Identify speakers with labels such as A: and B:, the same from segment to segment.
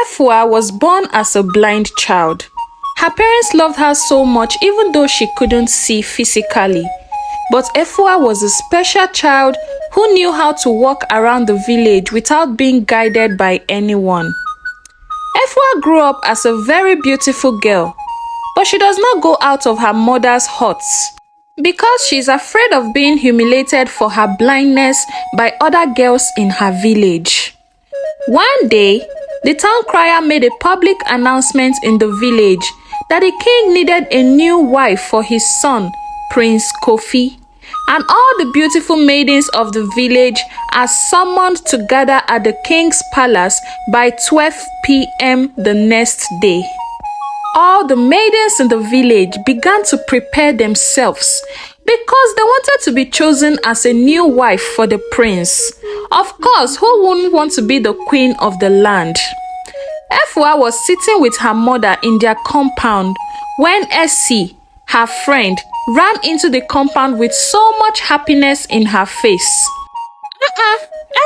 A: Efua was born as a blind child. Her parents loved her so much even though she couldn't see physically. But Efua was a special child who knew how to walk around the village without being guided by anyone. Efua grew up as a very beautiful girl, but she does not go out of her mother's hut because she is afraid of being humiliated for her blindness by other girls in her village. One day, the town crier made a public announcement in the village that the king needed a new wife for his son, Prince Kofi, and all the beautiful maidens of the village are summoned to gather at the king's palace by 12 p.m. the next day. All the maidens in the village began to prepare themselves because they wanted to be chosen as a new wife for the prince. Of course, who wouldn't want to be the queen of the land? Efua was sitting with her mother in their compound when Essie, her friend, ran into the compound with so much happiness in her face.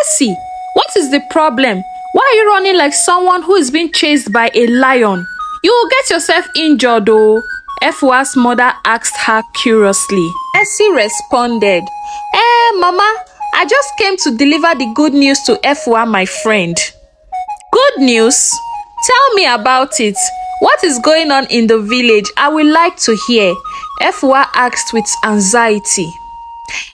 A: Essie, what is the problem? Why are you running like someone who is being chased by a lion? You will get yourself injured though, Efua's mother asked her curiously. Essie responded, Mama, I just came to deliver the good news to Efua, my friend. Good news? Tell me about it. What is going on in the village? I would like to hear, Efua asked with anxiety.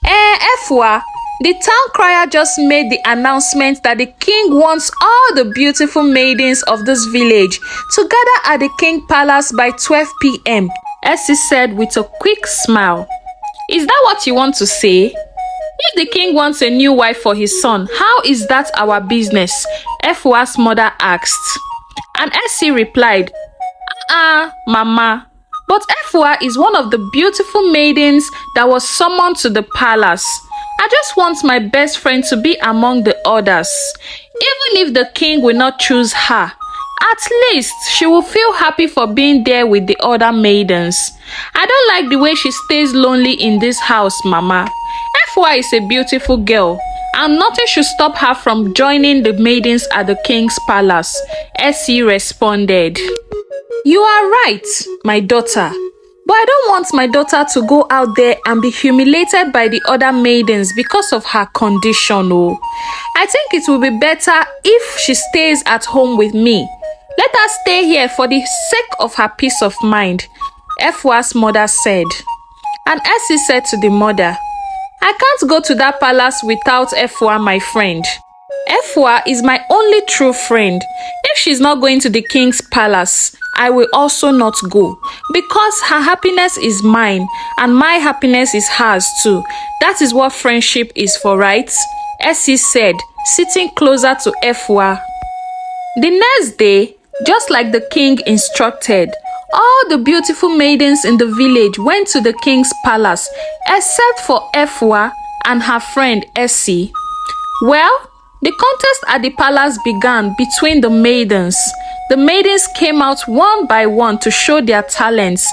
A: Efua, the town crier just made the announcement that the king wants all the beautiful maidens of this village to gather at the king palace by 12 p.m., Essie said with a quick smile. Is that what you want to say? If the king wants a new wife for his son, how is that our business? Efua's mother asked. And Essie replied, Mama, but Efua is one of the beautiful maidens that was summoned to the palace. I just want my best friend to be among the others. Even if the king will not choose her, at least she will feel happy for being there with the other maidens. I don't like the way she stays lonely in this house, Mama. Efua is a beautiful girl, and nothing should stop her from joining the maidens at the king's palace, Essie responded. You are right, my daughter. But I don't want my daughter to go out there and be humiliated by the other maidens because of her condition. Oh, I think it will be better if she stays at home with me. Let her stay here for the sake of her peace of mind, Efua's mother said. And Essie said to the mother, I can't go to that palace without Efua, my friend. Efua is my only true friend. If she's not going to the king's palace, I will also not go, because her happiness is mine and my happiness is hers too. That is what friendship is for, right? Essie said, sitting closer to Efua. The next day, just like the king instructed, all the beautiful maidens in the village went to the king's palace except for Efua and her friend Essie. Well, the contest at the palace began between the maidens. The maidens came out one by one to show their talents.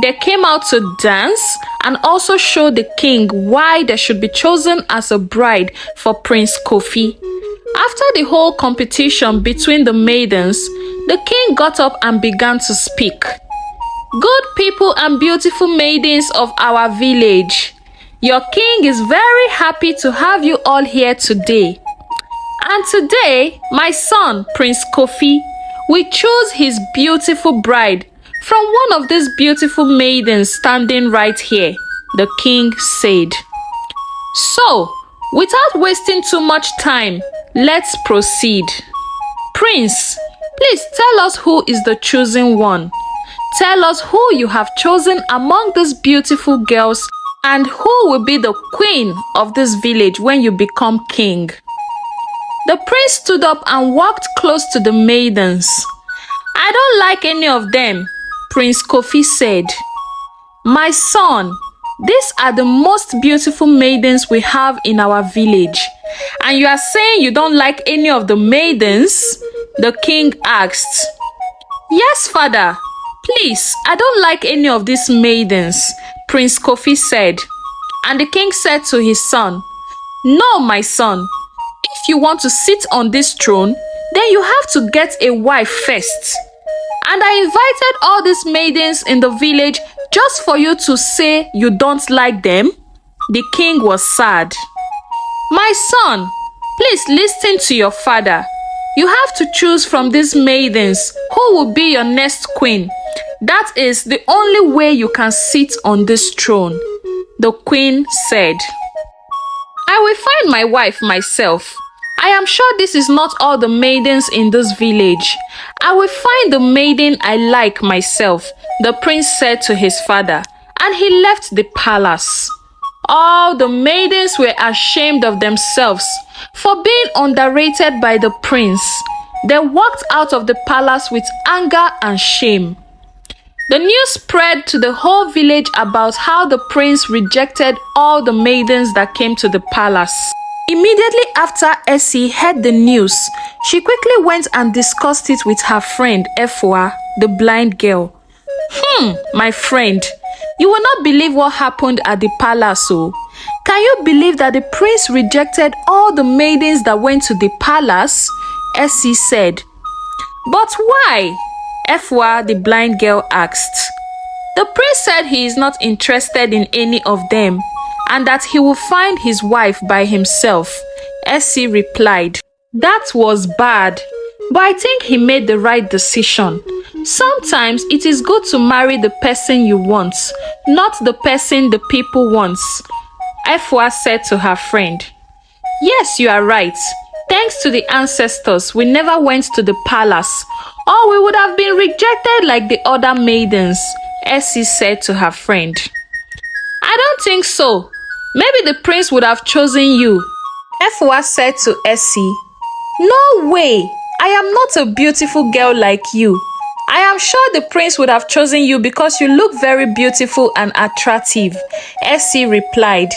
A: They came out to dance and also show the king why they should be chosen as a bride for Prince Kofi. After the whole competition between the maidens, the king got up and began to speak. Good people and beautiful maidens of our village, your king is very happy to have you all here today. And today, my son, Prince Kofi, will choose his beautiful bride from one of these beautiful maidens standing right here, the king said. So, without wasting too much time, let's proceed. Prince, please tell us who is the chosen one. Tell us who you have chosen among these beautiful girls and who will be the queen of this village when you become king. The prince stood up and walked close to the maidens. I don't like any of them, Prince Kofi said. My son, these are the most beautiful maidens we have in our village. And you are saying you don't like any of the maidens? The king asked. Yes, father. Please, I don't like any of these maidens, Prince Kofi said. And the king said to his son, No, my son. If you want to sit on this throne, then you have to get a wife first. And I invited all these maidens in the village just for you to say you don't like them? The king was sad. My son, please listen to your father. You have to choose from these maidens who will be your next queen. That is the only way you can sit on this throne. The queen said, I will find my wife myself. I am sure this is not all the maidens in this village. I will find the maiden I like myself, the prince said to his father, and he left the palace. All the maidens were ashamed of themselves for being underrated by the prince. They walked out of the palace with anger and shame. The news spread to the whole village about how the prince rejected all the maidens that came to the palace. Immediately after Essie heard the news, she quickly went and discussed it with her friend Efua, the blind girl. My friend, you will not believe what happened at the palace. Oh. Can you believe that the prince rejected all the maidens that went to the palace? Essie said. But why? Efua, the blind girl, asked. The prince said he is not interested in any of them, and that he will find his wife by himself. Essie replied. That was bad, but I think he made the right decision. Sometimes it is good to marry the person you want, not the person the people want, Efua said to her friend. Yes, you are right. Thanks to the ancestors, we never went to the palace, or we would have been rejected like the other maidens, Essie said to her friend. I don't think so. Maybe the prince would have chosen you, Efua said to Essie. No way! I am not a beautiful girl like you. I am sure the prince would have chosen you because you look very beautiful and attractive, Essie replied.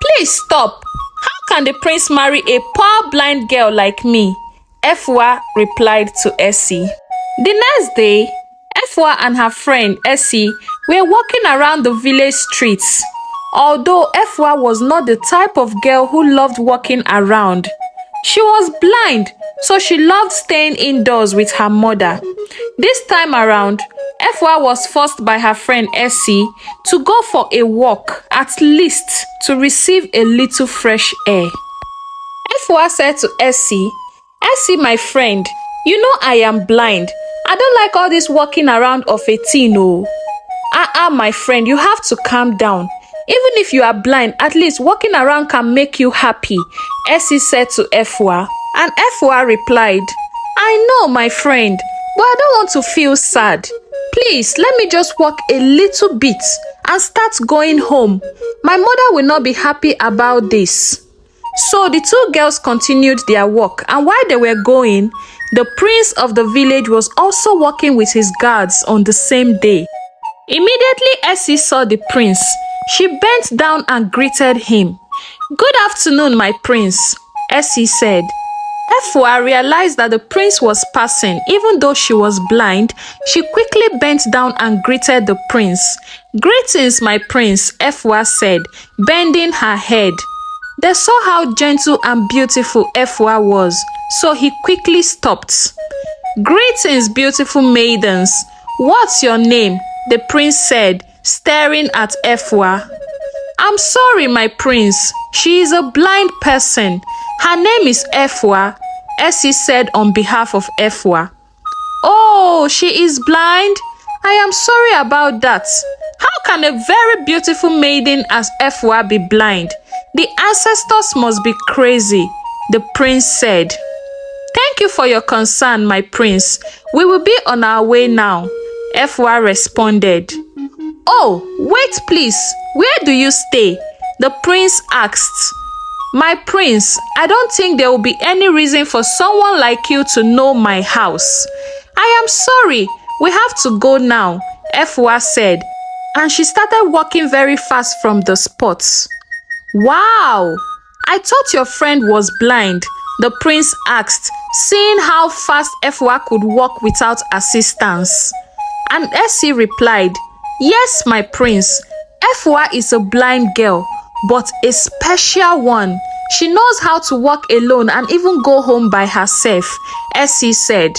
A: Please stop. How can the prince marry a poor blind girl like me? Efua replied to Essie. The next day, Efua and her friend Essie were walking around the village streets. Although Efua was not the type of girl who loved walking around, she was blind, so she loved staying indoors with her mother. This time around, Efua was forced by her friend Essie to go for a walk, at least to receive a little fresh air. Efua said to Essie, Essie, my friend, you know I am blind. I don't like all this walking around of a teen, oh. My friend, you have to calm down. Even if you are blind, at least walking around can make you happy, Essie said to Efua. And Efua replied, I know, my friend, but I don't want to feel sad. Please, let me just walk a little bit and start going home. My mother will not be happy about this. So the two girls continued their walk, and while they were going, the prince of the village was also walking with his guards on the same day. Immediately Essie saw the prince. She bent down and greeted him. Good afternoon, my prince, Essie said. Efua realized that the prince was passing. Even though she was blind, she quickly bent down and greeted the prince. Greetings, my prince, Efua said, bending her head. They saw how gentle and beautiful Efua was, so he quickly stopped. Greetings, beautiful maidens. What's your name? The prince said, staring at Efua. I'm sorry, my prince. She is a blind person. Her name is Efua, Essie said on behalf of Efua. Oh, she is blind? I am sorry about that. How can a very beautiful maiden as Efua be blind? The ancestors must be crazy, the prince said. Thank you for your concern, my prince. We will be on our way now, Efua responded. Oh, wait please. Where do you stay? The prince asked. My prince, I don't think there will be any reason for someone like you to know my house. I am sorry. We have to go now, Efua said, and she started walking very fast from the spot. Wow! I thought your friend was blind, the prince asked, seeing how fast Efua could walk without assistance. And Essie replied, Yes, my prince, Efua is a blind girl, but a special one. She knows how to walk alone and even go home by herself, Essie said.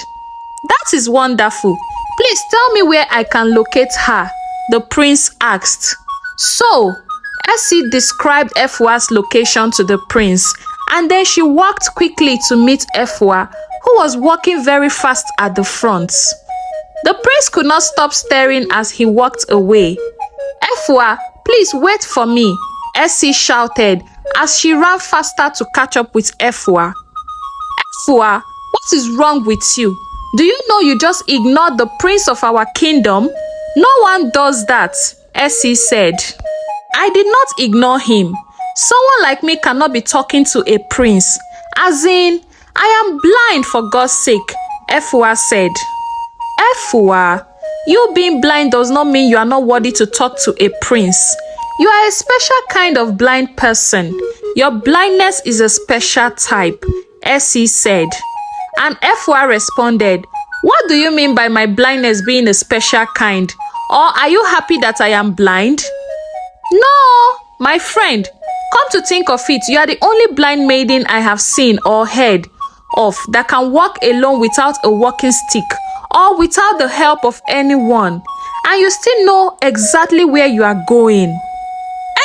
A: That is wonderful. Please tell me where I can locate her, the prince asked. So, Essie described Efua's location to the prince, and then she walked quickly to meet Efua, who was walking very fast at the front. The prince could not stop staring as he walked away. Efua, please wait for me, Essie shouted as she ran faster to catch up with Efua. Efua, what is wrong with you? Do you know you just ignored the prince of our kingdom? No one does that, Essie said. I did not ignore him. Someone like me cannot be talking to a prince. As in, I am blind for God's sake, Efua said. Efua, you being blind does not mean you are not worthy to talk to a prince. You are a special kind of blind person. Your blindness is a special type, Essie said. And Efua responded, what do you mean by my blindness being a special kind? Or are you happy that I am blind? No, my friend. Come to think of it, you are the only blind maiden I have seen or heard of that can walk alone without a walking stick or without the help of anyone. And you still know exactly where you are going.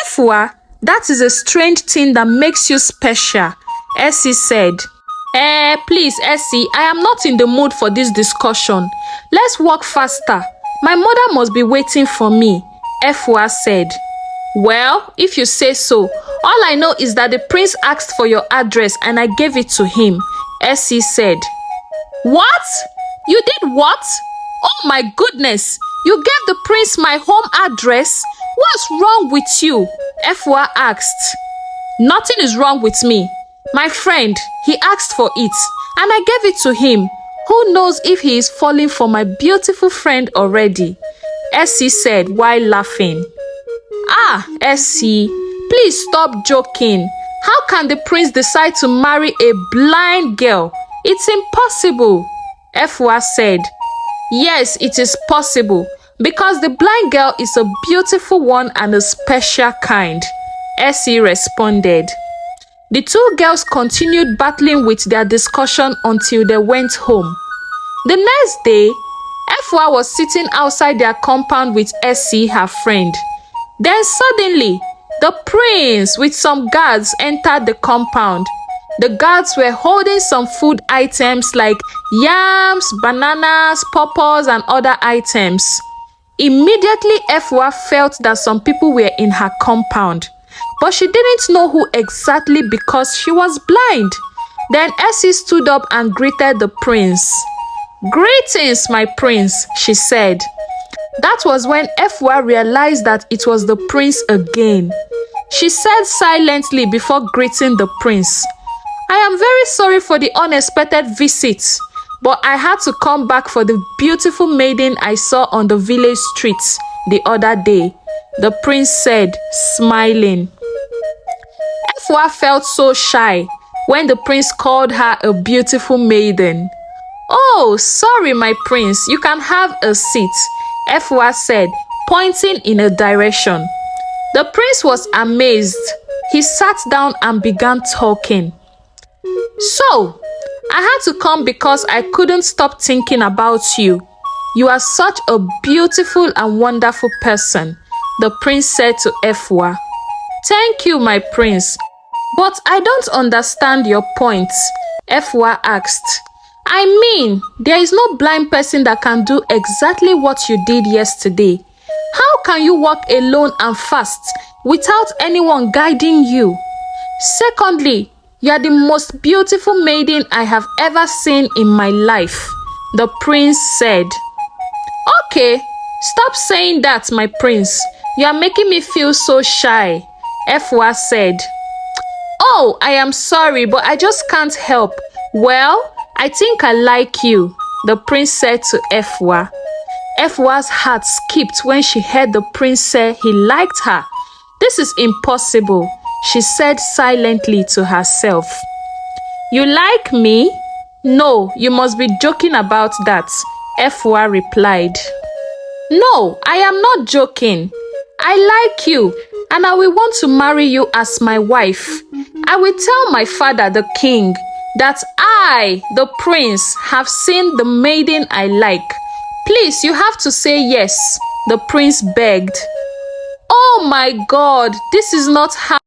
A: Efua, that is a strange thing that makes you special, Essie said. Please, Essie, I am not in the mood for this discussion. Let's walk faster. My mother must be waiting for me, Efua said. Well, if you say so, all I know is that the prince asked for your address and I gave it to him, Essie said. What? You did what? Oh my goodness! You gave the prince my home address? What's wrong with you? Efua asked. Nothing is wrong with me. My friend, he asked for it, and I gave it to him. Who knows if he is falling for my beautiful friend already? Essie said while laughing. Ah, Essie, please stop joking. How can the prince decide to marry a blind girl? It's impossible, Efua said. Yes, it is possible, because the blind girl is a beautiful one and a special kind, Essie responded. The two girls continued battling with their discussion until they went home. The next day, Efua was sitting outside their compound with Essie, her friend. Then suddenly, the prince with some guards entered the compound. The guards were holding some food items like yams, bananas, pawpaws, and other items. Immediately, Efua felt that some people were in her compound, but she didn't know who exactly because she was blind. Then Essie stood up and greeted the prince. Greetings, my prince, she said. That was when Efua realized that it was the prince again. She said silently before greeting the prince, I am very sorry for the unexpected visit, but I had to come back for the beautiful maiden I saw on the village streets the other day, the prince said, smiling. Efua felt so shy when the prince called her a beautiful maiden. Oh, sorry, my prince, you can have a seat, Efua said, pointing in a direction. The prince was amazed. He sat down and began talking. So, I had to come because I couldn't stop thinking about you. You are such a beautiful and wonderful person, the prince said to Efua. Thank you, my prince. But I don't understand your point, Efua asked. I mean, there is no blind person that can do exactly what you did yesterday. How can you walk alone and fast without anyone guiding you? Secondly, you are the most beautiful maiden I have ever seen in my life, the prince said. Okay, stop saying that, my prince. You are making me feel so shy, Efua said. Oh, I am sorry, but I just can't help. Well, I think I like you, the prince said to Efua. Efua's heart skipped when she heard the prince say he liked her. This is impossible, she said silently to herself. You like me? No, you must be joking about that, Efua replied. No, I am not joking. I like you, and I will want to marry you as my wife. I will tell my father, the king, that I, the prince, have seen the maiden I like. Please, you have to say yes, the prince begged. Oh my God, this is not how